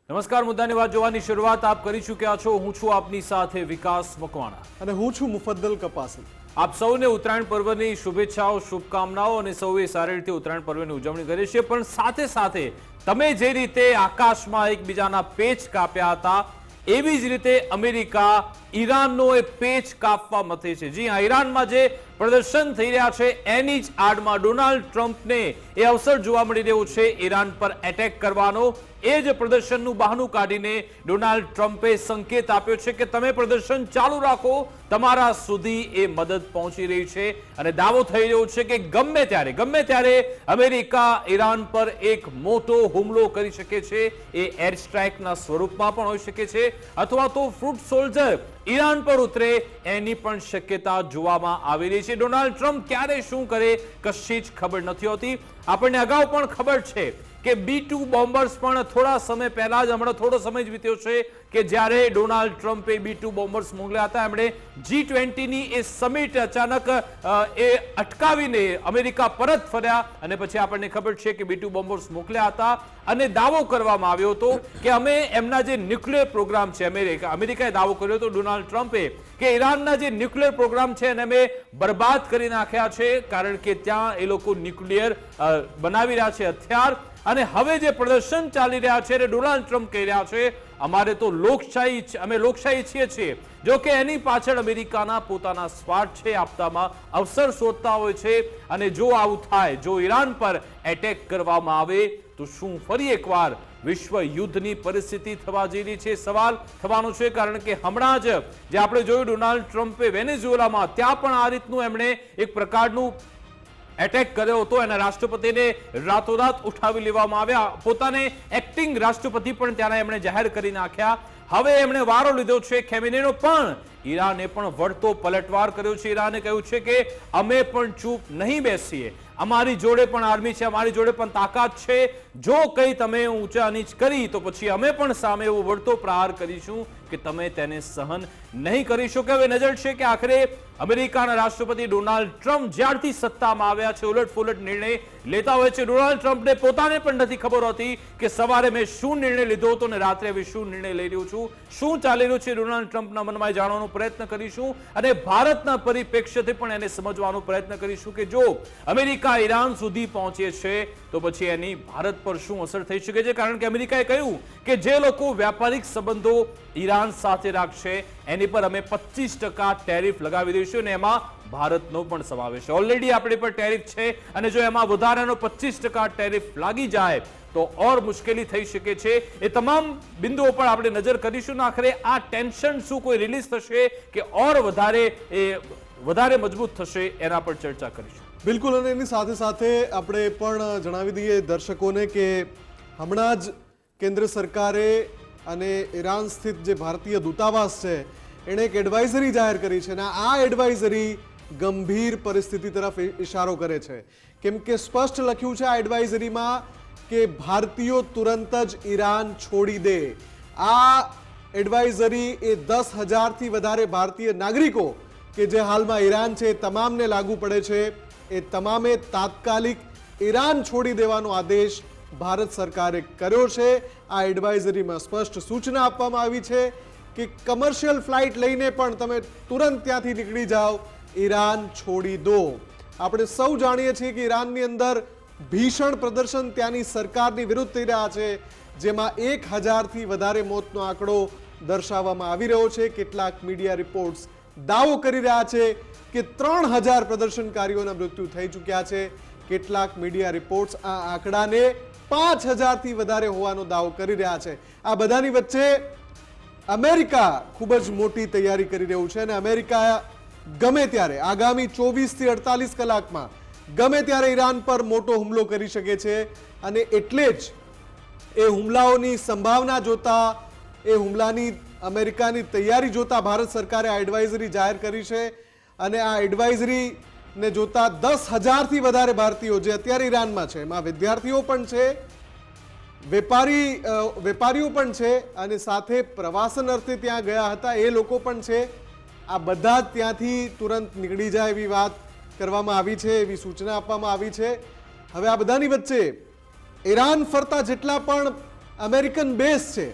નમસ્કાર, મુદ્દાની વાત જોવાની શરૂઆત આપ કરી ચૂક્યા છો। હું છું આપની સાથે વિકાસ મકવાણા અને હું છું મુફદ્દલ કપાસી। આપ સૌને ઉત્તરાયણ પર્વની શુભેચ્છાઓ, શુભકામનાઓ અને સૌએ સારી રીતે ઉત્તરાયણ પર્વની ઉજવણી કરી છે। પણ સાથે સાથે તમે જે રીતે આકાશમાં એકબીજાના પેચ કાપ્યા હતા, એવી જ રીતે અમેરિકા ઈરાનનો એ પેચ કાપવા મથે છે। જી હા, ઈરાનમાં જે પ્રદર્શન થઈ રહ્યા છે એની જ આડમાં ડોનાલ્ડ ટ્રમ્પને એ અવસર જોવા મળી રહ્યો છે ઈરાન પર એટેક કરવાનો। એ જ પ્રદર્શનનું બહાનું કાઢીને ડોનાલ્ડ ટ્રમ્પે સંકેત આપ્યો છે કે તમે પ્રદર્શન ચાલુ રાખો, તમારા સુધી એ મદદ પહોંચી રહી છે। અને દાવો થઈ રહ્યો છે કે ગમે ત્યારે અમેરિકા ઈરાન પર એક મોટો હુમલો કરી શકે છે। એ એર સ્ટ્રાઇકના સ્વરૂપમાં પણ હોઈ શકે છે, અથવા તો ફૂટ સોલ્જર ઈરાન પર ઉતરે એની પણ શક્યતા જોવામાં આવી રહી છે। ડોનાલ્ડ ટ્રમ્પ ક્યારે શું કરે કશી જ ખબર નથી હોતી। આપણને અગાઉ પણ ખબર છે કે B-2 બોમ્બર્સ પણ થોડા સમય પહેલા જ, હમણાં થોડો સમય જ વીત્યો છે કે જ્યારે ડોનાલ્ડ ટ્રમ્પે B-2 બોમ્બર્સ મોકલ્યા હતા, એમણે G20ની એ સમિટ અચાનક એ અટકાવીને અમેરિકા પરત ફર્યા અને પછી આપણને ખબર છે કે B-2 બોમ્બર્સ મોકલ્યા હતા અને દાવો કરવામાં આવ્યો હતો કે અમે એમના જે ન્યુક્લિયર પ્રોગ્રામ છે, અમેરિકાએ દાવો કર્યો હતો ડોનાલ્ડ ટ્રમ્પે કે ઈરાનના જે ન્યુક્લિયર પ્રોગ્રામ છે એને અમે બરબાદ કરી નાખ્યા છે, કારણ કે ત્યાં એ લોકો ન્યુક્લિયર બનાવી રહ્યા છે હથિયાર। અને હવે જે પ્રદર્શન ચાલી રહ્યા છે એ ડોનાલ્ડ ટ્રમ્પ કહી રહ્યા છે અમારે તો અમે લોકશાહી ઈચ્છીએ છીએ। જો કે એની પાછળ અમેરિકાના પોતાના સ્વાર્થ છે, આપતામાં અવસર શોધતા હોય છે। અને જો આવું થાય, જો ઈરાન પર એટેક કરવામાં આવે તો શું ફરી એકવાર વિશ્વ યુદ્ધની પરિસ્થિતિ થવા જઈ રહી છે? સવાલ થવાનો છે, કારણ કે હમણાં જ જે આપણે જોયું ડોનાલ્ડ ટ્રમ્પે વેનેઝુએલામાં, ત્યાં પણ આ રીતનું એમણે એક પ્રકારનું એટેક કર્યો હતો। એના રાષ્ટ્રપતિને રાતોરાત ઉઠાવી લેવામાં આવ્યા, પોતાને એક્ટિંગ રાષ્ટ્રપતિ પણ ત્યાંના એમણે જાહેર કરી નાખ્યા। હવે એમણે વારો લીધો છે ખેમેનીનો, પણ ઈરાને પણ વળતો પલટવાર કર્યો છે। ઈરાને કહ્યું છે કે અમે પણ ચૂપ નહીં બેસીએ, અમારી જોડે પણ આર્મી છે, અમારી જોડે પણ તાકાત છે। જો કંઈ તમે ઊંચા નીચ કરી તો પછી અમે પણ સામે એવો વળતો પ્રહાર કરીશું કે તમે તેને સહન નહીં કરી શકો। હવે નજર છે કે આખરે અમેરિકાના રાષ્ટ્રપતિ ડોનાલ્ડ ટ્રમ્પ જ્યારથી સત્તામાં આવ્યા છે ઉલટફુલટ નિર્ણય લેતા હોય છે। ડોનાલ્ડ ટ્રમ્પને પોતાને પણ નથી ખબર હોતી કે સવારે મેં શું નિર્ણય લીધો હતો અને રાત્રે હવે શું નિર્ણય લઈ રહ્યો છું, શું ચાલી રહ્યું છે ડોનાલ્ડ ટ્રમ્પના મનમાં, જાણવાનો પ્રયત્ન કરીશું અને ભારતના પરિપ્રેક્ષ્યથી પણ એને સમજવાનો પ્રયત્ન કરીશું કે જો અમેરિકા ઈરાન સુધી પહોંચે છે તો પછી એની ભારત પર શું અસર થઈ શકે છે। કારણ કે અમેરિકાએ કહ્યું કે જે લોકો વ્યાપારિક સંબંધો ઈરાન સાથે રાખશે એની પર અમે 25% ટેરિફ લગાવી દઈશું, અને એમાં ભારતનો પણ સમાવેશ છે। ઓલરેડી આપણી પર ટેરિફ છે અને જો એમાં વધારાનો 25% ટેરિફ લાગી જાય તો ઓર મુશ્કેલી થઈ શકે છે। એ તમામ બિંદુઓ પર આપણે નજર કરીશું। આખરે આ ટેન્શન શું કોઈ રિલીઝ થશે કે ઓર વધારે મજબૂત થશે, એના પર ચર્ચા કરીશું। બિલકુલ, અને એની સાથે સાથે આપણે પણ જણાવી દઈએ દર્શકોને કે હમણાં જ કેન્દ્ર સરકારે અને ઈરાન સ્થિત જે ભારતીય દૂતાવાસ છે એણે એક એડવાઇઝરી જાહેર કરી છે, અને આ એડવાઇઝરી ગંભીર પરિસ્થિતિ તરફ ઇશારો કરે છે, કેમ કે સ્પષ્ટ લખ્યું છે આ એડવાઇઝરીમાં કે ભારતીયો તુરંત જ ઈરાન છોડી દે। આ એડવાઇઝરી એ 10,000થી વધારે ભારતીય નાગરિકો કે જે હાલમાં ઈરાન છે તમામને લાગુ પડે છે, એ તમામે તાત્કાલિક ઈરાન છોડી દેવાનો આદેશ ભારત સરકારે કર્યો છે। આ એડવાઇઝરીમાં સ્પષ્ટ સૂચના આપવામાં આવી છે કે કમર્શિયલ ફ્લાઇટ લઈને પણ તમે તુરંત ત્યાંથી નીકળી જાઓ, ઈરાન છોડી દો। આપણે સૌ જાણીએ છીએ કે ઈરાનની અંદર ભીષણ પ્રદર્શન ત્યાંની સરકારની વિરુદ્ધ થઈ રહ્યા છે, જેમાં 1,000થી વધારે મોતનો આંકડો દર્શાવવામાં આવી રહ્યો છે। કેટલાક મીડિયા રિપોર્ટ્સ દાવો કરી રહ્યા છે કે 3,000 પ્રદર્શનકારીઓના મૃત્યુ થઈ ચૂક્યા છે। કેટલાક મીડિયા રિપોર્ટ્સ આ આંકડાને 5,000થી વધારે હોવાનો દાવો કરી રહ્યા છે। આ બધાની વચ્ચે અમેરિકા ખૂબ જ મોટી તૈયારી કરી રહ્યું છે, અને અમેરિકા ગમે ત્યારે આગામી 24થી 48 કલાકમાં ગમે ત્યારે ઈરાન પર મોટો હુમલો કરી શકે છે। અને એટલે જ એ હુમલાઓની સંભાવના જોતા, એ હુમલાની અમેરિકાની તૈયારી જોતા ભારત સરકારે આ એડવાઇઝરી જાહેર કરી છે। અને આ એડવાઇઝરીને જોતા 10,000થી વધારે ભારતીયો જે અત્યારે ઈરાનમાં છે, એમાં વિદ્યાર્થીઓ પણ છે, વેપારીઓ પણ છે, અને સાથે પ્રવાસન અર્થે ત્યાં ગયા હતા એ લોકો પણ છે, આ બધા જ ત્યાંથી તુરંત નીકળી જાય એવી વાત કરવામાં આવી છે, એવી સૂચના આપવામાં આવી છે। હવે આ બધાની વચ્ચે ઈરાન ફરતા જેટલા પણ અમેરિકન બેઝ છે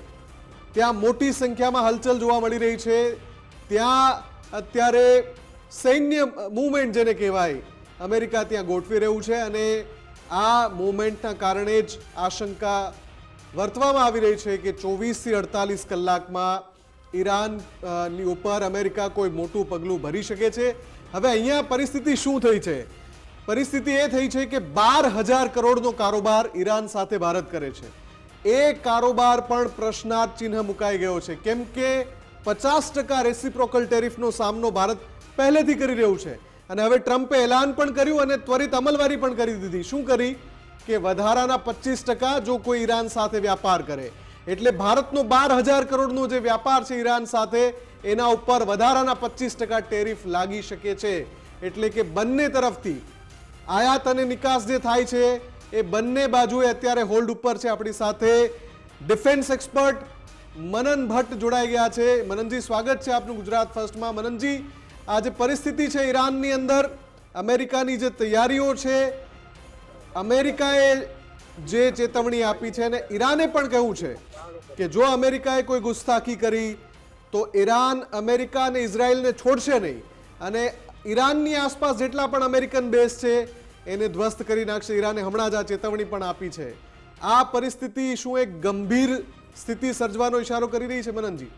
ત્યાં મોટી સંખ્યામાં હલચલ જોવા મળી રહી છે. ત્યાં અત્યારે સૈન્ય મૂવમેન્ટ જેને કહેવાય અમેરિકા ત્યાં ગોઠવી રહ્યું છે અને આ મૂવમેન્ટના કારણે જ આશંકા વર્તવામાં આવી રહી છે કે 24 થી 48 કલાકમાં ઈરાનની ઉપર અમેરિકા કોઈ મોટું પગલું ભરી શકે છે. હવે અહીંયા પરિસ્થિતિ શું થઈ છે? પરિસ્થિતિ એ થઈ છે કે 12,000 કરોડનો કારોબાર ઈરાન સાથે ભારત કરે છે. એ કારોબાર પણ પ્રશ્નાર્થ ચિહ્ન મુકાઈ ગયો છે, કેમ કે 50% રેસિપ્રોકલ ટેરિફનો સામનો ભારત પહેલેથી કરી રહ્યું છે અને હવે ટ્રમ્પે એલાન પણ કર્યું અને ત્વરિત અમલવારી પણ કરી દીધી. શું કરી કે વધારાના 25% જો કોઈ ઈરાન સાથે વ્યાપાર કરે, એટલે ભારતનો 12,000 કરોડનો જે વ્યાપાર છે ઈરાન સાથે, એના ઉપર વધારાના 25% ટેરિફ લાગી શકે છે. એટલે કે બંને તરફથી આયાત અને નિકાસ જે થાય છે એ બંને બાજુએ અત્યારે હોલ્ડ ઉપર છે. આપણી સાથે ડિફેન્સ એક્સપર્ટ મનન ભટ્ટ જોડાઈ ગયા છે. મનનજી, સ્વાગત છે આપનું ગુજરાત ફર્સ્ટમાં. મનનજી, આ જે પરિસ્થિતિ છે ઈરાનની અંદર, અમેરિકાની જે તૈયારીઓ છે, અમેરિકાએ જે ચેતવણી આપી છે અને ઈરાને પણ કહ્યું છે કે જો અમેરિકાએ કોઈ ગુસ્તાખી કરી તો ઈરાન અમેરિકા અને ઇઝરાયલને છોડશે નહીં અને ઈરાનની આસપાસ જેટલા પણ અમેરિકન બેઝ છે એને ધ્વસ્ત કરી નાખશે. ઈરાને હમણાં જ આ ચેતવણી પણ આપી છે. આ પરિસ્થિતિ શું એક ગંભીર સ્થિતિ સર્જવાનો ઇશારો કરી રહી છે? મનનજી,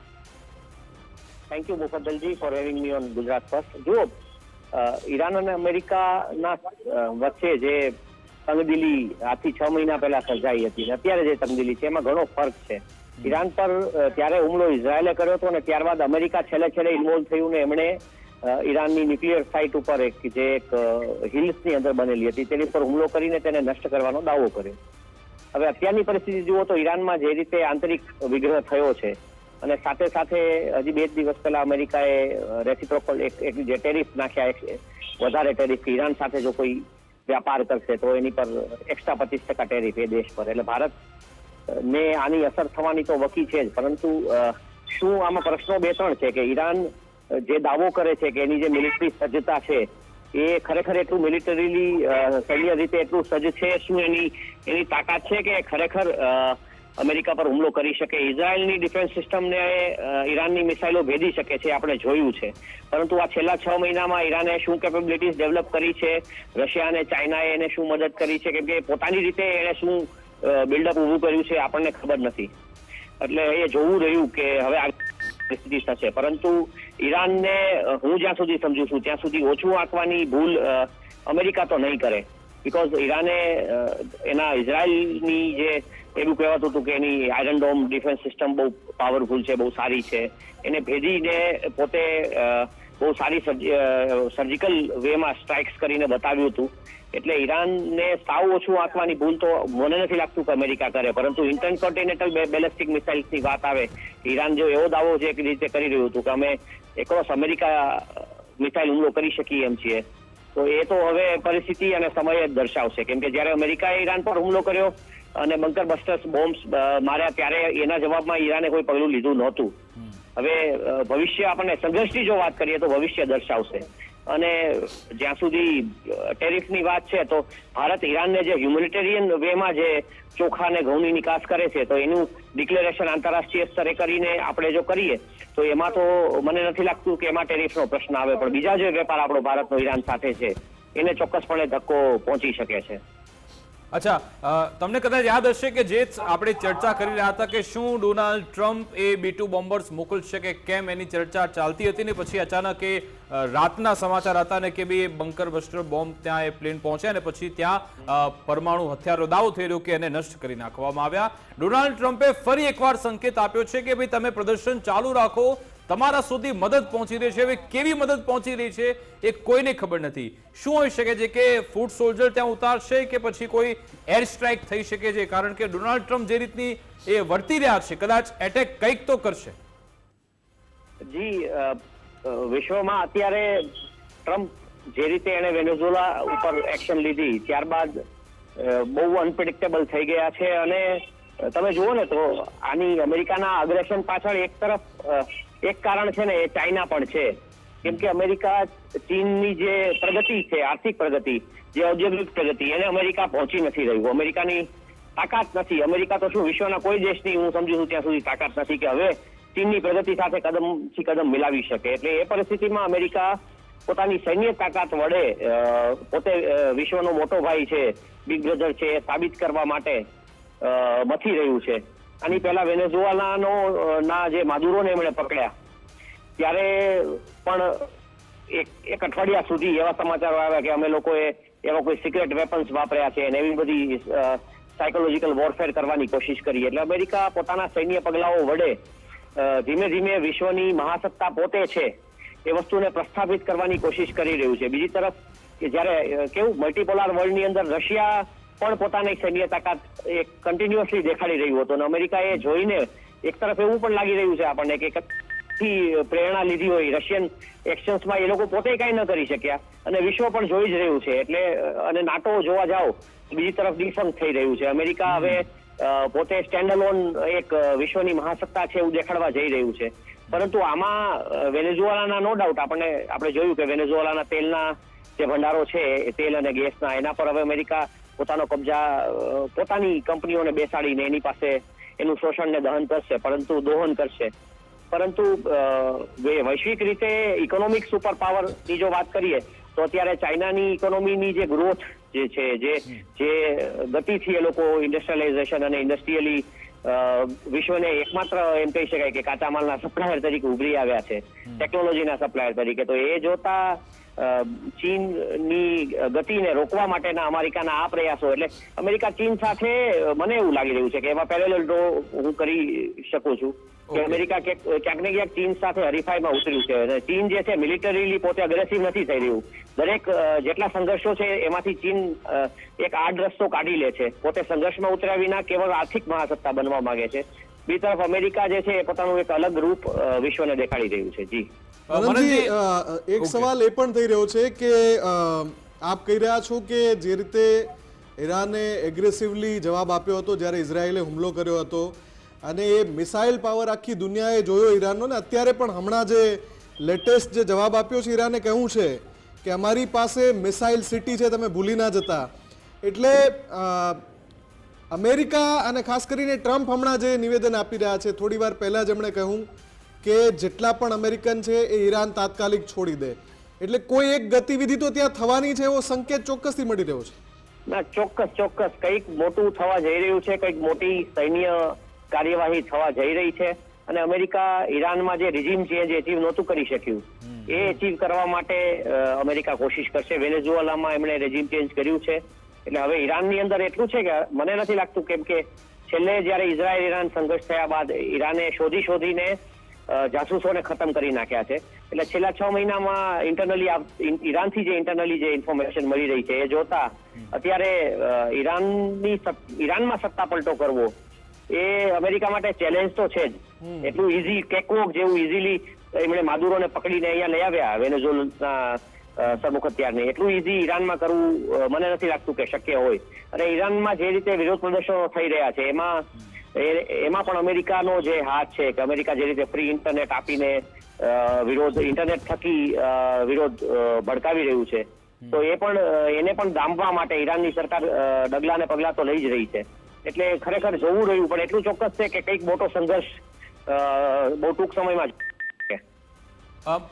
થેન્ક યુ મુફદ્દલજી for having me on Gujarat first. જુઓ, ઈરાન અને અમેરિકાના વચ્ચે જે તંગદિલી આજથી 6 મહિના પહેલા સર્જાઈ હતી, અત્યારે જે તંગદિલી છે એમાં ઘણો ફરક છે. ઈરાન પર ત્યારે હુમલો ઇઝરાયલે કર્યો હતો અને ત્યારબાદ અમેરિકા છેલ્લે ઇન્વોલ્વ થયું ને એમણે ઈરાનની ન્યુક્લિયર સાઇટ ઉપર એક હિલ્સની અંદર બનેલી હતી તેની પર હુમલો કરીને તેને નષ્ટ કરવાનો દાવો કર્યો. હવે અત્યારની પરિસ્થિતિ જુઓ તો ઈરાનમાં જે રીતે આંતરિક વિગ્રહ થયો છે અને સાથે સાથે હજી 2 દિવસ પહેલા અમેરિકાએ રેસિપ્રોકલ એક જે ટેરિફ નાખ્યા, વધારે ટેરિફ, ઈરાન સાથે જો કોઈ વ્યાપાર કરશે તો એની પર એક્સ્ટ્રા 25% ટેરિફ એ દેશ પર. એટલે ભારતને આની અસર થવાની તો વકી છે જ, પરંતુ શું આમાં પ્રશ્નો 2-3 છે કે ઈરાન જે દાવો કરે છે કે એની જે મિલિટરી સજ્જતા છે એ ખરેખર એટલું મિલિટરીલી સૈન્ય રીતે એટલું સજ્જ છે? શું એની તાકાત છે કે ખરેખર અમેરિકા પર હુમલો કરી શકે? ઇઝરાયલની ડિફેન્સ સિસ્ટમને ઈરાનની મિસાઇલો ભેદી શકે છે, આપણે જોયું છે. પરંતુ આ છેલ્લા 6 મહિનામાં ઈરાને શું કેપેબિલિટીઝ ડેવલપ કરી છે, રશિયા અને ચાઇનાએ એને શું મદદ કરી છે, કેમ કે પોતાની રીતે એને શું બિલ્ડઅપ ઊભું કર્યું છે આપણને ખબર નથી. એટલે એ જોવું રહ્યું કે હવે આ પરિસ્થિતિ થશે. પરંતુ ઈરાનને હું જ્યાં સુધી સમજુ છું ત્યાં સુધી ઓછું આંકવાની ભૂલ અમેરિકા તો નહીં કરે, બીકોઝ ઈરાને એના ઇઝરાયલની જે એવું કહેવાતું હતું કે એની આયરન ડોમ ડિફેન્સ સિસ્ટમ બહુ પાવરફુલ છે, બહુ સારી છે, એને ભેદીને પોતે બહુ સારી સર્જિકલ વેમાં સ્ટ્રાઇક્સ કરીને બતાવ્યું હતું. એટલે ઈરાનને સાવ ઓછું આંકવાની ભૂલ તો મને નથી લાગતું કે અમેરિકા કરે. પરંતુ ઇન્ટરકોન્ટિનેન્ટલ બેલેસ્ટિક મિસાઇલ્સની વાત આવે, ઈરાન જો એવો દાવો જે રીતે કરી રહ્યું હતું કે અમે એક્રોસ અમેરિકા મિસાઇલ હુમલો કરી શકીએ એમ છીએ, તો એ તો હવે પરિસ્થિતિ અને સમય જ દર્શાવશે. કેમ કે જ્યારે અમેરિકાએ ઈરાન પર હુમલો કર્યો અને બંકર બસ્ટર્સ બોમ્બ્સ માર્યા ત્યારે એના જવાબમાં ઈરાને કોઈ પગલું લીધું નહોતું. હવે ભવિષ્ય આપણને સંઘર્ષની જો વાત કરીએ તો ભવિષ્ય દર્શાવશે. અને જ્યાં સુધી ટેરિફની વાત છે તો ભારત ઈરાનને જે હ્યુમેનિટેરિયન વેમાં જે ચોખા અને ઘઉંની નિકાસ કરે છે તો એનું ડિક્લેરેશન આંતરરાષ્ટ્રીય સ્તરે કરીને આપણે જો કરીએ તો એમાં તો મને નથી લાગતું કે એમાં ટેરિફનો પ્રશ્ન આવે. પણ બીજા જે વેપાર આપણો ભારતનો ઈરાન સાથે છે એને ચોક્કસપણે ધક્કો પહોંચી શકે છે. અચ્છા, તમને કદાચ યાદ હશે કે જે આપણે ચર્ચા કરી રહ્યા હતા કે શું ડોનાલ્ડ ટ્રમ્પ એ B-2 બોમ્બર્સ મોકલશે કે કેમ, એની ચર્ચા ચાલતી હતી ને પછી અચાનક એ રાતના સમાચાર હતા ને કે ભાઈ બંકર બસ્ટર બોમ્બ ત્યાં એ પ્લેન પહોંચ્યા ને પછી ત્યાં પરમાણુ હથિયારો દાવો થઈ રહ્યો કે એને નષ્ટ કરી નાખવામાં આવ્યા. ડોનાલ્ડ ટ્રમ્પે ફરી એકવાર સંકેત આપ્યો છે કે ભાઈ તમે પ્રદર્શન ચાલુ રાખો, તમારા સુધી મદદ પહોંચી રહી છે. હવે કેવી મદદ પહોંચી રહી છે એ કોઈને ખબર નથી. શું હોઈ શકે છે કે ફૂટ સોલ્જર ત્યાં ઉતારશે કે પછી કોઈ એર સ્ટ્રાઇક થઈ શકે છે? કારણ કે ડોનાલ્ડ ટ્રમ્પ જે રીતની એ વર્તી રહ્યા છે કદાચ એટેક કંઈક તો કરશે. જી, વિશ્વમાં અત્યારે ટ્રમ્પ જે રીતે એને વેનેઝુએલા ઉપર એક્શન લીધી ત્યારબાદ બહુ અનપ્રિડિક્ટેબલ થઈ ગયા છે. અને તમે જુઓ ને તો આની અમેરિકાના અગ્રેશન પાછળ એક તરફ એક કારણ છે ને એ ચાઇના પણ છે. કેમ કે અમેરિકા ચીનની જે પ્રગતિ છે, આર્થિક પ્રગતિ, જે ઔદ્યોગિક પ્રગતિ, એને અમેરિકા પહોંચી નથી રહ્યું. અમેરિકાની તાકાત નથી. અમેરિકા તો શું વિશ્વના કોઈ દેશની હું સમજુ છું ત્યાં સુધી તાકાત નથી કે હવે ચીનની પ્રગતિ સાથે કદમથી કદમ મિલાવી શકે. એટલે એ પરિસ્થિતિમાં અમેરિકા પોતાની સૈન્ય તાકાત વડે પોતે વિશ્વનો મોટો ભાઈ છે, બિગ બ્રધર છે, એ સાબિત કરવા માટે મથી રહ્યું છે. આની પહેલા વેનેઝુએલાનો ના જે માદુરોને એમણે પકડ્યા ત્યારે પણ એક અઠવાડિયા સુધી એવા સમાચારો આવ્યા કે અમે લોકોએ એવા કોઈ સિક્રેટ વેપન્સ વાપર્યા છે અને એવી બધી સાયકોલોજીકલ વોરફેર કરવાની કોશિશ કરી. એટલે અમેરિકા પોતાના સૈન્ય પગલાઓ વડે ધીમે ધીમે વિશ્વની મહાસત્તા પોતે છે એ વસ્તુને પ્રસ્થાપિત કરવાની કોશિશ કરી રહ્યું છે. બીજી તરફ કે જ્યારે કેવું મલ્ટીપોલાર વર્લ્ડની અંદર રશિયા પણ પોતાની સૈન્ય તાકાત એક કન્ટિન્યુઅસલી દેખાડી રહ્યું હતું અને અમેરિકા એ જોઈને એક તરફ એવું પણ લાગી રહ્યું છે આપણને કે થી પ્રેરણા લીધી હોય રશિયન એક્શન્સમાં, એ લોકો પોતે કાંઈ ન કરી શક્યા અને વિશ્વ પણ જોઈ જ રહ્યું છે. એટલે અને નાટો જોવા જાઓ બીજી તરફ ડિફંક થઈ રહ્યું છે. અમેરિકા હવે પોતે સ્ટેન્ડ અલોન એક વિશ્વની મહાસત્તા છે એવું દેખાડવા જઈ રહ્યું છે. પરંતુ આમાં વેનેઝુએલાના નો ડાઉટ આપણે જોયું કે વેનેઝુએલાના તેલના જે ભંડારો છે તેલ અને ગેસના, એના પર હવે અમેરિકા પોતાનો કબજા પોતાની કંપનીઓને બેસાડીને એની પાસે એનું શોષણને દોહન કરશે. પરંતુ વૈશ્વિક રીતે ઇકોનોમિક સુપર પાવરની જો વાત કરીએ તો અત્યારે ચાઇનાની ઇકોનોમીની જે ગ્રોથ જે છે જે ગતિથી એ લોકો ઇન્ડસ્ટ્રીયલાઇઝેશન અને ઇન્ડસ્ટ્રીયલી વિશ્વને એકમાત્ર એમ કહી શકાય કે કાચા માલના સપ્લાયર તરીકે ઉભરી આવ્યા છે, ટેકનોલોજીના સપ્લાયર તરીકે. તો એ જોતા ચીનની ગતિને રોકવા માટેના અમેરિકાના આ પ્રયાસો, એટલે અમેરિકા ચીન સાથે મને એવું લાગી રહ્યું છે કે એમાં પેરેલલ ડ્રો હું કરી શકું છું કે અમેરિકા ક્યાંક ને ક્યાંક ચીન સાથે હરીફાઈમાં ઉતર્યું છે. અને ચીન જે છે મિલિટરીલી પોતે અગ્રેસિવ નથી થઈ રહ્યું. દરેક જેટલા સંઘર્ષો છે એમાંથી ચીન એક આડ રસ્તો કાઢી લે છે. પોતે સંઘર્ષમાં ઉતર્યા વિના કેવળ આર્થિક મહાસત્તા બનવા માંગે છે. બીજી તરફ અમેરિકા જે છે એ પોતાનું એક અલગ રૂપ વિશ્વને દેખાડી રહ્યું છે. જી આનંદજી, એક સવાલ એ પણ થઈ રહ્યો છે કે આપ કહી રહ્યા છો કે જે રીતે ઈરાને એગ્રેસિવલી જવાબ આપ્યો હતો જ્યારે ઇઝરાયેલે હુમલો કર્યો હતો અને એ મિસાઇલ પાવર આખી દુનિયાએ જોયો ઈરાનનો, ને અત્યારે પણ હમણાં જે લેટેસ્ટ જે જવાબ આપ્યો છે ઈરાને કહ્યું છે કે અમારી પાસે મિસાઇલ સિટી છે, તમે ભૂલી ના જતા. એટલે અમેરિકા અને ખાસ કરીને ટ્રમ્પ હમણાં જે નિવેદન આપી રહ્યા છે, થોડી વાર પહેલા જ એમણે કહ્યું કે જેટલા પણ અમેરિકન છે એ ઈરાન તાત્કાલિક છોડી દે. એટલે કોઈ એક ગતિવિધિ તો ત્યાં થવાની છે એવો સંકેત ચોક્કસથી મળી રહ્યો છે. ના, ચોક્કસ કંઈક મોટું થવા જઈ રહ્યું છે, કંઈક મોટી સૈન્ય કાર્યવાહી થવા જઈ રહી છે. અને અમેરિકા ઈરાનમાં જે રિજીમ ચેન્જ એચીવ નહોતું કરી શક્યું એ એચીવ કરવા માટે અમેરિકા કોશિશ કરશે. વેનેઝુએલામાં એમણે રેજીમ ચેન્જ કર્યું છે. એટલે હવે ઈરાનની અંદર એટલું છે કે મને નથી લાગતું, કેમ કે છેલ્લે જ્યારે ઇઝરાયલ ઈરાન સંઘર્ષ થયા બાદ ઈરાને શોધીને જાસૂસોને ખતમ કરી નાખ્યા છે. એટલે છેલ્લા 6 મહિનામાં ઈરાનથી જે ઇન્ટરનલી જે ઇન્ફોર્મેશન મળી રહી છે એ જોતા અત્યારે ઈરાનમાં સત્તા પલટો કરવો એ અમેરિકા માટે ચેલેન્જ તો છે જ. એટલું ઇઝી કેકવોક જેવું ઇઝીલી એમણે માદુરોને પકડીને અહીંયા લઈ આવ્યા વેનેઝુએલાના સરમુખત્યારને, એટલું ઇઝી ઈરાનમાં કરવું મને નથી લાગતું કે શક્ય હોય. અને ઈરાનમાં જે રીતે વિરોધ પ્રદર્શનો થઈ રહ્યા છે એમાં પણ અમેરિકાનો જે હાથ છે કે અમેરિકા જે રીતે ફ્રી ઇન્ટરનેટ આપીને ઇન્ટરનેટ થકી વિરોધ ભડકાવી રહ્યું છે, તો એને પણ દામવા માટે ઈરાનની સરકાર ડગલા ને પગલા તો લઈ જ રહી છે. એટલે ખરેખર જોવું રહ્યું, પણ એટલું ચોક્કસ છે કે કંઈક મોટો સંઘર્ષ બહુ ટૂંક સમયમાં જ.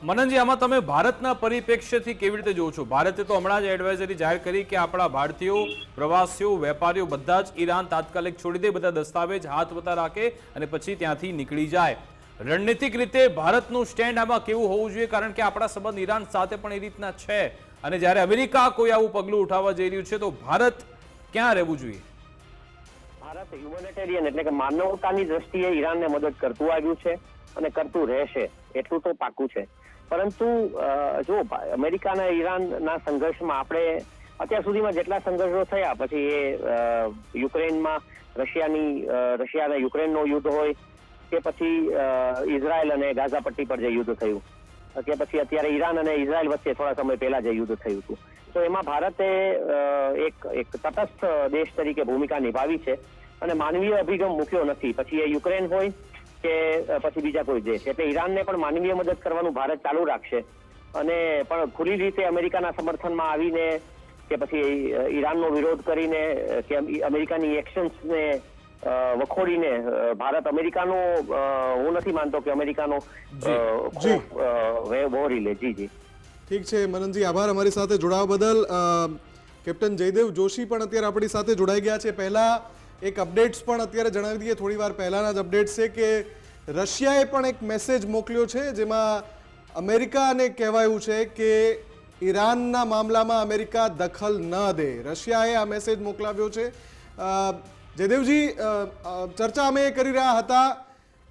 મનનજી, આમાં તમે ભારતના પરિપ્રેક્ષ્યથી કેવી રીતે જોવો છો? ભારતે તો હમણાં જ એડવાઇઝરી જાહેર કરી કે આપણા ભારતીયો, પ્રવાસીઓ, વેપારીઓ બધા જ ઈરાન તાત્કાલિક છોડી દે, બધા દસ્તાવેજ હાથ વતા રાખે અને પછી ત્યાંથી નીકળી જાય. રણનીતિક રીતે ભારતનું સ્ટેન્ડ આમાં કેવું હોવું જોઈએ? કારણ કે આપણા સંબંધ ઈરાન સાથે પણ એ રીતના છે અને જ્યારે અમેરિકા કોઈ આવું પગલું ઉઠાવવા જઈ રહ્યું છે તો ભારત ક્યાં રહેવું જોઈએ? ભારત હ્યુમેનિટેરિયન એટલે કે માનવતાની દ્રષ્ટિએ ઈરાનને મદદ કરતું આવ્યું છે અને કરતું રહેશે, એટલું તો પાકું છે. પરંતુ જો અમેરિકા અને ઈરાનના સંઘર્ષમાં આપણે અત્યાર સુધીમાં જેટલા સંઘર્ષો થયા, પછી એ યુક્રેનમાં રશિયા અને યુક્રેનનો યુદ્ધ હોય કે પછી ઇઝરાયલ અને ગાઝા પટ્ટી પર જે યુદ્ધ થયું કે પછી અત્યારે ઈરાન અને ઇઝરાયલ વચ્ચે થોડા સમય પહેલા જે યુદ્ધ થયું હતું, તો એમાં ભારતે એક તટસ્થ દેશ તરીકે ભૂમિકા નિભાવી છે અને માનવીય અભિગમ મૂક્યો નથી. પછી એ યુક્રેન હોય કે પછી બીજા કોઈ દેશ, એટલે ઈરાનને પણ માનવીય મદદ કરવાનું ભારત ચાલુ રાખશે અને પણ ખુલ્લી રીતે અમેરિકાના સમર્થનમાં આવીને કે પછી ઈરાનનો વિરોધ કરીને કે અમેરિકાની એક્શન્સને વખોડીને ભારત અમેરિકાનો હું નથી માનતો કે અમેરિકાનો વહોરી લે. જી ઠીક છે મનનજી, આભાર અમારી સાથે જોડાવા બદલ. કેપ્ટન જયદેવ જોશી પણ અત્યારે આપણી સાથે જોડાઈ ગયા છે. પહેલા એક અપડેટ્સ પણ અત્યારે જણાવી દઈએ, થોડી વાર પહેલાના જ અપડેટ્સ છે કે રશિયાએ પણ એક મેસેજ મોકલ્યો છે જેમાં અમેરિકાને કહેવાયું છે કે ઈરાનના મામલામાં અમેરિકા દખલ ન દે. રશિયાએ આ મેસેજ મોકલાવ્યો છે. જયદેવજી, ચર્ચા અમે કરી રહ્યા હતા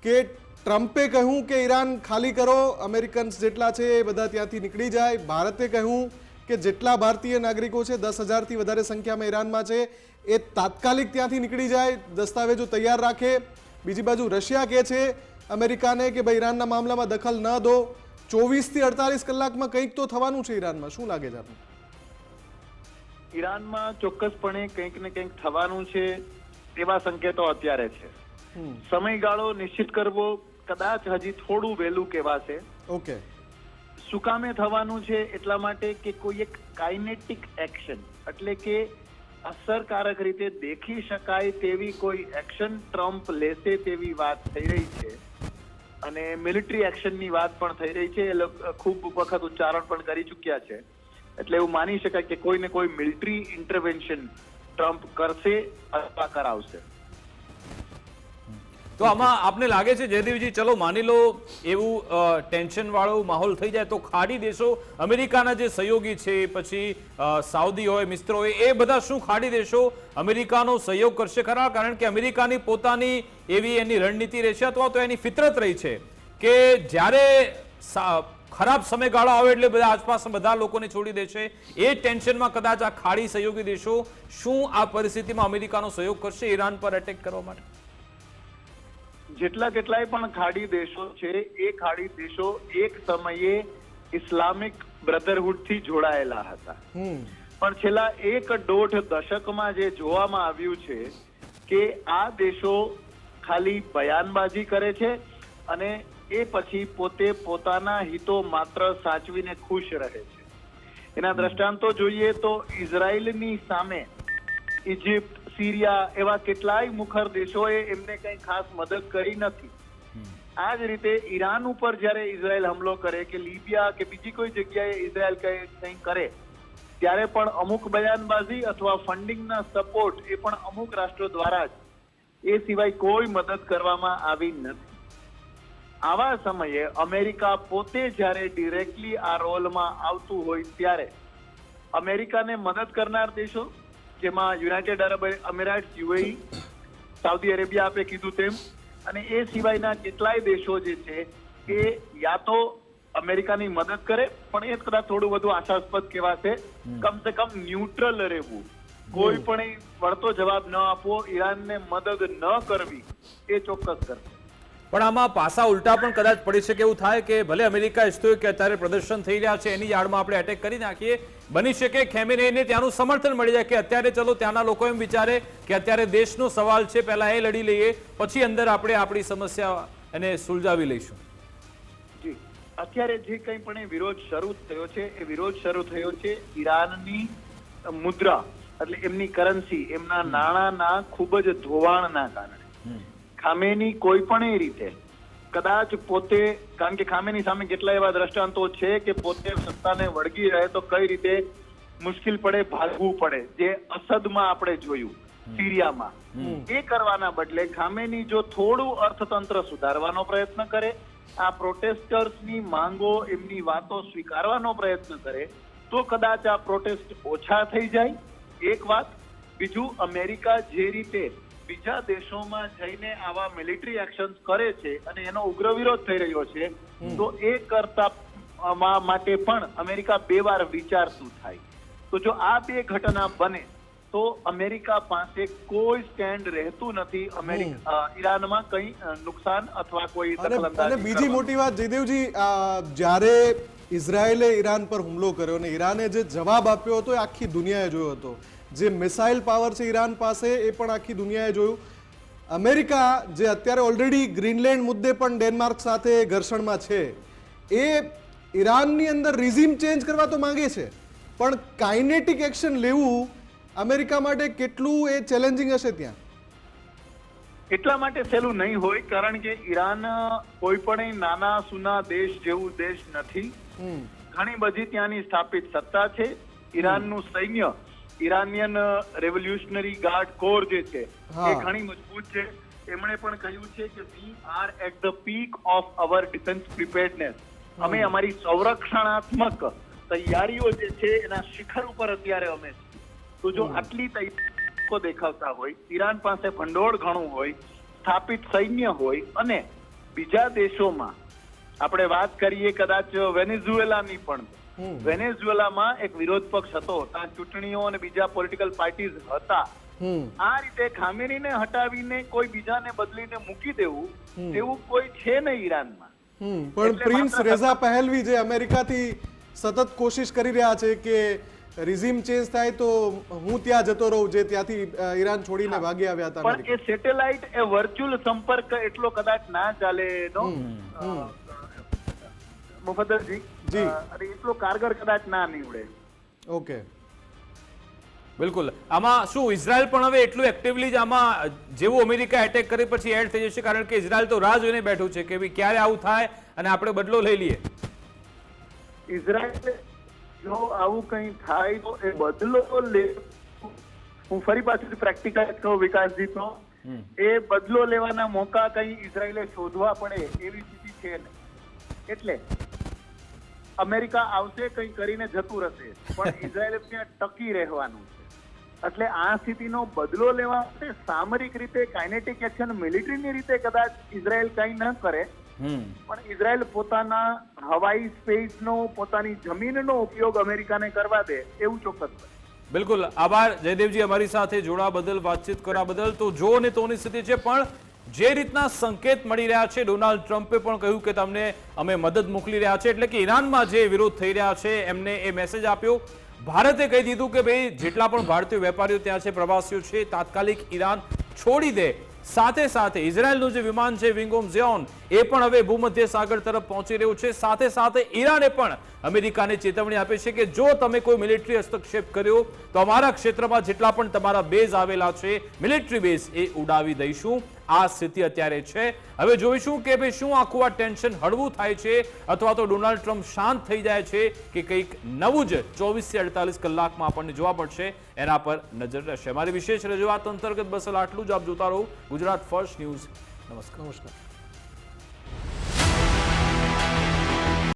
કે ટ્રમ્પે કહ્યું કે ઈરાન ખાલી કરો, અમેરિકન્સ જેટલા છે એ બધા ત્યાંથી નીકળી જાય. ભારતે કહ્યું કે જેટલા ભારતીય નાગરિકો છે 10,000થી વધારે સંખ્યામાં ઈરાનમાં છે એ તાત્કાલિક ત્યાંથી નીકળી જાય, દસ્તાવેજો તૈયાર રાખે. બીજી બાજુ રશિયા કહે છે અમેરિકાને કે ભાઈ ઈરાનના મામલામાં દખલ ન દો. 24થી 48 કલાકમાં કંઈક તો થવાનું છે ઈરાનમાં. શું લાગે છે આપને? ઈરાનમાં ચોક્કસપણે કંઈક ને કંઈક થવાનું છે એવા સંકેતો અત્યારે છે. સમયગાળો નિશ્ચિત કરવો કદાચ હજી થોડું વહેલું કહેવાશે. ઓકે. શું કામે થવાનું છે? એટલા માટે કે કોઈ એક કાઇનેટિક એક્શન, એટલે કે અસરકારક રીતે દેખી શકાય તેવી કોઈ એક્શન ટ્રમ્પ લેશે તેવી વાત થઈ રહી છે. અને મિલિટરી એક્શનની વાત પણ થઈ રહી છે. એ ખૂબ વખત ઉચ્ચારણ પણ કરી ચૂક્યા છે. એટલે એવું માની શકાય કે કોઈ ને કોઈ મિલિટરી ઇન્ટરવેન્શન ટ્રમ્પ કરશે અથવા કરાવશે. તો આમાં આપને લાગે છે જયદેવજી, ચલો માની લો એવું ટેન્શન વાળો માહોલ થઈ જાય તો ખાડી દેશો, અમેરિકાના જે સહયોગી છે, પછી સાઉદી હોય, મિત્ર હોય, એ બધા શું ખાડી દેશો અમેરિકાનો સહયોગ કરશે ખરા? કારણ કે અમેરિકાની પોતાની એવી એની રણનીતિ રહેશે અથવા તો એની ફિતરત રહી છે કે જ્યારે ખરાબ સમયગાળો આવે એટલે બધા આસપાસના બધા લોકોને છોડી દેશે. એ ટેન્શનમાં કદાચ આ ખાડી સહયોગી દેશો શું આ પરિસ્થિતિમાં અમેરિકાનો સહયોગ કરશે ઈરાન પર એટેક કરવા માટે? કેટલાય પણ ખાડી દેશો છે એ ખાડી દેશો એક સમયે ઇસ્લામિક બ્રધરહુડ થી જોડાયેલા હતા. પણ છેલ્લા 1.5 દશકમાં જે જોવામાં આવ્યું છે કે આ દેશો ખાલી બયાનબાજી કરે છે અને એ પછી પોતે પોતાના હિતો માત્ર સાચવીને ખુશ રહે છે. એના દ્રષ્ટાંતો જોઈએ તો ઇઝરાયલની સામે ઇજિપ્ત, સિરિયા એવા કેટલાય મુખર દેશોએ એમને કઈ ખાસ મદદ કરી નથી. આ જ રીતે ઈરાન ઉપર જ્યારે ઇઝરાયલ હુમલો કરે કે લીબિયા કે બીજી કોઈ જગ્યાએ ઇઝરાયલ કંઈ કરે ત્યારે પણ અમુક બયાનબાજી અથવા ફંડિંગના સપોર્ટ એ પણ અમુક રાષ્ટ્રો દ્વારા જ, એ સિવાય કોઈ મદદ કરવામાં આવી નથી. આવા સમયે અમેરિકા પોતે જ્યારે ડિરેક્ટલી આ રોલમાં આવતું હોય ત્યારે અમેરિકાને મદદ કરનાર દેશો જેમાં યુનાઇટેડ અરબ અમીરાત, યુએઈ, સાઉદી અરેબિયા આપે કીધું તેમ, અને એ સિવાયના કેટલાય દેશો જે છે એ યા તો અમેરિકાની મદદ કરે, પણ એ કદાચ થોડું વધુ આશાસ્પદ કહેવાશે, કમસે કમ ન્યુટ્રલ રહેવું, કોઈ પણ વળતો જવાબ ન આપવો, ઈરાનને મદદ ન કરવી, એ ચોક્કસ કરશે. પણ આમાં પાસા ઉલટા પણ કદાચ પડી શકે એવું થાય કે ભલે અમેરિકા ઈચ્છતું હોય કે અત્યારે પ્રદર્શન થઈ રહ્યા છે એની યાર્ડમાં આપણે એટેક કરી નાખીએ, બની શકે ખેમેનેઈને ત્યાંનું સમર્થન મળી જાય કે અત્યારે ચલો ત્યાંના લોકો એમ વિચારે કે અત્યારે દેશનો સવાલ છે, પહેલા એ લડી લઈએ, પછી અંદર આપણે આપણી સમસ્યા એને સુલઝાવી લઈશું. જી, અત્યારે જે કંઈ પણ વિરોધ શરૂ થયો છે એ વિરોધ શરૂ થયો છે ઈરાનની મુદ્રા, એટલે એમની કરન્સી, એમના નાણાંના ખૂબ જ ધોવાણના કારણે. ખામેની કોઈ પણ રીતે કદાચ પોતે, કારણ કે ખામેની સામે કેટલા એવા દ્રષ્ટાંતો છે કે પોતે સત્તાને વળગી રહે તો કઈ રીતે મુશ્કેલ પડે, ભાગવું પડે, જે અસદમાં આપણે જોયું સિરિયામાં. એ કરવાના બદલે ખામેની જો થોડું અર્થતંત્ર સુધારવાનો પ્રયત્ન કરે, આ પ્રોટેસ્ટર્સની માંગો, એમની વાતો સ્વીકારવાનો પ્રયત્ન કરે તો કદાચ આ પ્રોટેસ્ટ ઓછા થઈ જાય. એક વાત. બીજું, અમેરિકા જે રીતે બીજા દેશોમાં જઈને આવા મિલિટરી એક્શન કરે છે અને એનો ઉગ્ર વિરોધ થઈ રહ્યો છે, તો એ કરતા માટે પણ અમેરિકા 2 વાર વિચારતું થાય. તો જો આ 2 ઘટના બને તો અમેરિકા પાસે કોઈ સ્ટેન્ડ રહેતું નથી ઈરાનમાં કંઈ નુકસાન અથવા કોઈ દખલઅંદાજી. અને બીજી મોટી વાત જયદેવજી, જ્યારે ઇઝરાયેલે ઈરાન પર હુમલો કર્યો અને ઈરાને જે જવાબ આપ્યો હતો એ આખી દુનિયાએ જોયો હતો. જે મિસાઇલ પાવર છે ઈરાન પાસે એ પણ આખી દુનિયાએ જોયું. અમેરિકા જે અત્યારે ઓલરેડી ગ્રીનલેન્ડ મુદ્દે પણ ડેનમાર્ક સાથે ઘર્ષણમાં છે, એ ઈરાનની અંદર રિઝીમ ચેન્જ કરવા તો માંગે છે, પણ કાઇનેટિક એક્શન લેવું અમેરિકા માટે કેટલું એ ચેલેન્જિંગ હશે ત્યાં? એટલા માટે સહેલું નહીં હોય, કારણ કે ઈરાન કોઈ પણ નાના સુના દેશ જેવું દેશ નથી. ઘણી બધી ત્યાંની સ્થાપિત સત્તા છે. ઈરાનનું સૈન્ય, ઈરાનિયન રેવોલ્યુશનરી ગાર્ડ કોર જે છે એ ઘણી મજબૂત છે. એમણે પણ કહ્યું છે કે we are at the peak of our defence preparedness. અમે અમારી સંરક્ષણાત્મક તૈયારીઓ જે છે એના શિખર ઉપર અત્યારે અમે છીએ. તો જો આટલી તૈયારીઓ દેખાવતા હોય, ઈરાન પાસે ભંડોળ ઘણું હોય, સ્થાપિત સૈન્ય હોય, અને બીજા દેશોમાં આપણે વાત કરીએ કદાચ વેનેઝુએલાની પણ, વેનેઝુએલામાં એક વિરોધ પક્ષ હતો, ત્યાં ચૂંટણીઓ અને બીજા પોલિટિકલ પાર્ટીઝ હતા. આ રીતે ખામેનીને હટાવીને કોઈ બીજાને બદલીને મૂકી દેવું તેવું કોઈ છે નહીં ઈરાનમાં. પણ પ્રિન્સ રેઝા પહેલવી જે અમેરિકાથી સતત કોશિશ કરી રહ્યા છે કે રિઝિમ ચેન્જ થાય તો હું ત્યાં જતો રહું, જે ત્યાંથી ઈરાન છોડીને ભાગી આવ્યા હતા. પણ એ સેટેલાઇટ, એ વર્ચ્યુઅલ સંપર્ક એટલો કદાચ ના ચાલે નો મુફદ્દલજી જી, અને એટલો કારગર કદાચ ના નીવડે. ઓકે, બિલકુલ. આમાં શું ઇઝરાયલ પણ હવે એટલું એક્ટિવલી જ આમાં જેવું અમેરિકા એટેક કરી પછી એડ થઈ જશે? કારણ કે ઇઝરાયલ તો રાહ જોઈને બેઠું છે કે ભાઈ ક્યારે આવું થાય અને આપણે બદલો લઈ લઈએ. ઇઝરાયલ જો આવું કંઈ થાય તો એ બદલો લે, હું ફરી પાછું પ્રેક્ટિકલ કહું વિકાસજી, તો એ બદલો લેવાના મોકા કંઈ ઇઝરાયલે શોધવા પડે એવી સ્થિતિ છે ને. એટલે અમેરિકા આવશે, કંઈ કરીને જતું રહેશે, પણ ઇઝરાયલે ત્યાં ટકી રહેવાનું છે. એટલે આ સ્થિતિનો બદલો લેવા માટે સામરિક રીતે, કાઇનેટિક એક્શન, મિલિટરીની રીતે કદાચ ઇઝરાયલ કંઈ ન કરે, પણ ઇઝરાયલ પોતાના હવાઈ સ્પેસનો, પોતાની જમીનનો ઉપયોગ અમેરિકાને કરવા દે એવું ચોક્કસ. બિલકુલ. આભાર જયદેવજી, અમારી સાથે જોડાવા બદલ, વાતચીત કરવા બદલ. તો જો ને તોની સ્થિતિ છે, પણ જે રીતના સંકેત મળી રહ્યા છે, ડોનાલ્ડ ટ્રમ્પે પણ કહ્યું કે તમને અમે મદદ મોકલી રહ્યા છે, એટલે કે ઈરાનમાં જે વિરોધ થઈ રહ્યા છે એમને એ મેસેજ આપ્યો. ભારતે કહી દીધું કે ભાઈ જેટલા પણ ભારતીય વેપારીઓ ત્યાં છે, પ્રવાસીઓ છે, તાત્કાલિક ઈરાન છોડી દે. સાથે સાથે ઇઝરાયલનું જે વિમાન છે વિંગોમ ઝેઓન, એ પણ હવે ભૂમધ્ય સાગર તરફ પહોંચી રહ્યું છે. સાથે સાથે ઈરાને પણ અમેરિકાને ચેતવણી આપી છે કે જો તમે કોઈ મિલિટરી હસ્તક્ષેપ કર્યો તો અમારા ક્ષેત્રમાં જેટલા પણ તમારા બેઝ આવેલા છે, મિલિટરી બેઝ, એ ઉડાવી દઈશું. આ સ્થિતિ અત્યારે છે. હવે જોઈશું કે ભાઈ શું આખું આ ટેન્શન હળવું થાય છે, અથવા તો ડોનાલ્ડ ટ્રમ્પ શાંત થઈ જાય છે, કે કંઈક નવું જ 24 થી 48 કલાકમાં આપણને જોવા પડશે. એના પર નજર રહેશે. અમારી વિશેષ રજૂઆત અંતર્ગત બસ આટલું જ. આપ જોતા રહો ગુજરાત ફર્સ્ટ ન્યૂઝ. નમસ્કાર.